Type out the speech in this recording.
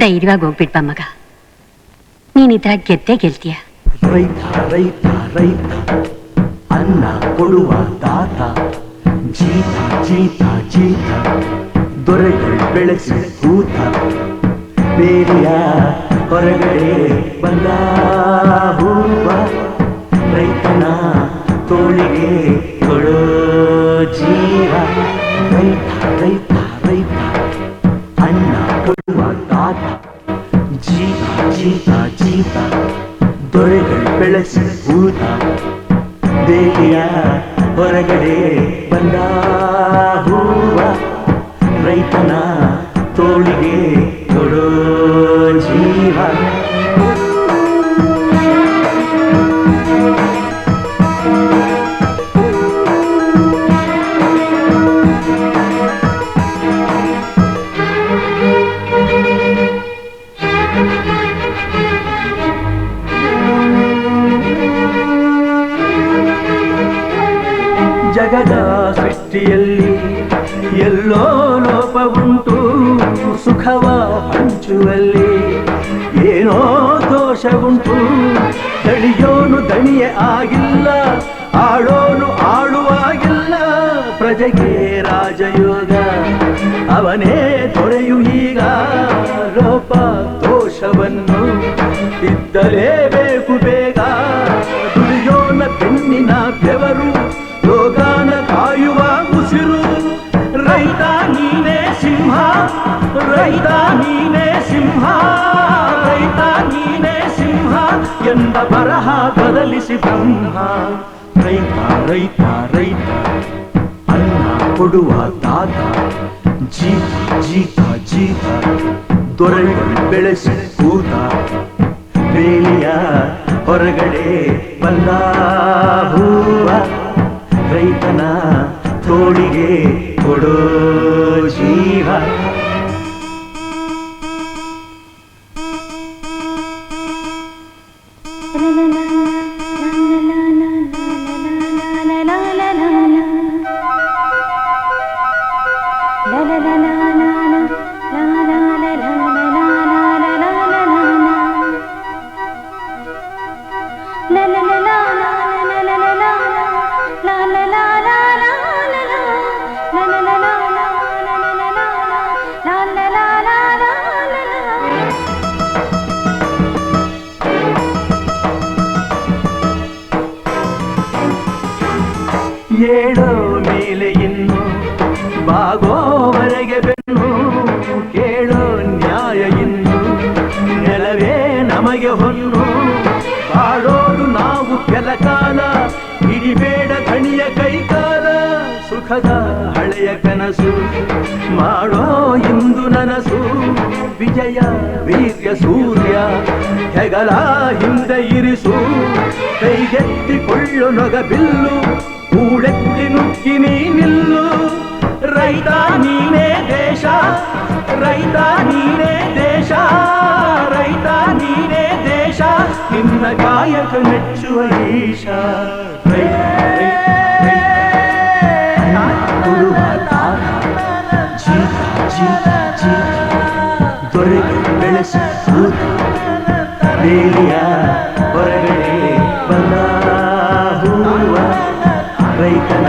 ಧೈರ್ಯವಾಗಿ ಹೋಗ್ಬಿಟ್ಟ ಮಗ. ನೀನಿದ್ರ ಗೆದ್ದೇ ಗೆಲ್ತೀಯ. ರೈತ ರೈತ ರೈತ ಅನ್ನ ಕೊಡುವ ದಾತ, ಜೀತ ಜೀತ ಜೀತ ದೊರೆಗಳು ಬೆಳೆಸಿ ಕೂತ, ಬೇಲಿಯ ಹೊರಗಡೆ ಬಂದ ಹೂವ, ರೈತನ ತೋಳಿಗೆ ಕೊಡೋ ಜೀವ. ರೈತ ರೈತ ರೈತ ಅನ್ನ ಕೊಡುವ ದಾತ, ಜೀತ ಜೀತ ಜೀತ ದೊರೆಗಳು ಬೆಳೆಸಿ ಭೂತ, ಬೇಲಿಯ ಹೊರಗಡೆ ಬಂದ ಹೂವ, ರೈತನ ತೋಳಿಗೆ ಕೊಡೋ ಜೀವ. ಜಗದ ಸೃಷ್ಟಿಯಲ್ಲಿ ಎಲ್ಲೋ ಲೋಪವುಂಟು, ಸುಖವ ಹಂಚುವಲ್ಲಿ ಏನೋ ದೋಷವುಂಟು. ದಣಿಯೋನು ದಣಿಯೇ ಆಗಿಲ್ಲ, ಆಳೋನು ಆಳುವಾಗಿಲ್ಲ, ಪ್ರಜೆಗೆ ರಾಜಯೋಗ ಅವನೇ ದೊರೆಯು ಈಗ. ಲೋಪ ದೋಷವನ್ನು ಇದ್ದಲೇಬೇಕು ಬೇಗ, ದುಡಿಯೋನ ಬೆನ್ನಿನ ಬೆವರು ಯೋಗಾನ ಕಾಯುವ ಉಸಿರು. ರೈತ ನೀನೇ ಸಿಂಹ, ರೈತ ನೀನೇ ಸಿಂಹ, ರೈತ ನೀನೇ ಸಿಂಹ ಎಂದ ಬರಹ ಬದಲಿಸಿ ಬ್ರಹ್ಮ. ರೈತ ರೈತ ರೈತ ಅನ್ನ ಕೊಡುವ ದಾತ, ಜೀತ ಜೀತ ಜೀತ ದೊರೆಗಳು ಬೆಳೆಸಿ ಕೂತ, ಬೇಲಿಯ ಹೊರಗಡೆ ಬಂದ ಹೂವ, ರೈತನ ತೋಳಿಗೆ ಕೊಡೋ ಜೀವ. ಏಳೋ ಮೇಲೆ ಇನ್ನು ಬಾಗೋವರೆಗೆ ಬೆನ್ನು, ಕೇಳೋ ನ್ಯಾಯ ಇನ್ನು ನೆಲವೇ ನಮಗೆ ಹೊನ್ನು. ಬಾಳೋದು ನಾವು ಕೆಲ ಕಾಲ, ಹಿಡಿಬೇಡ ಕಣಿಯ ಕೈಕಾಲ, ಸುಖದ ಹಳೆಯ ಕನಸು ಮಾಡೋ ಇಂದು ನನಸು. ವಿಜಯ ವೀರ್ಯ ಸೂರ್ಯ ಹೆಗಲ ಹಿಂದೆ ಇರಿಸು, ಕೈಗೆತ್ತಿಕೊಳ್ಳು ನೊಗ ಬಿಲ್ಲು, ಕೂಳೆತ್ತಿ ನುಗ್ಗಿ ನೀ ನಿಲ್ಲು. ರೈತ ನೀನೇ ದೇಶ, ರೈತ ನೀನೇ ದೇಶ, ರೈತ ನೀನೇ ದೇಶ, ನಿನ್ನ ಕಾಯಕ ಮೆಚ್ಚುವ ಈಶ. ಜೀತ ಜೀತ ಜೀತ ದೊರೆಗಳು ಬೆಳೆಸಿ ಕೂತ, ಬೇಲಿಯ ಹೊರಗಡೆ ಬಂದ ಹೂವ, ರೈತನ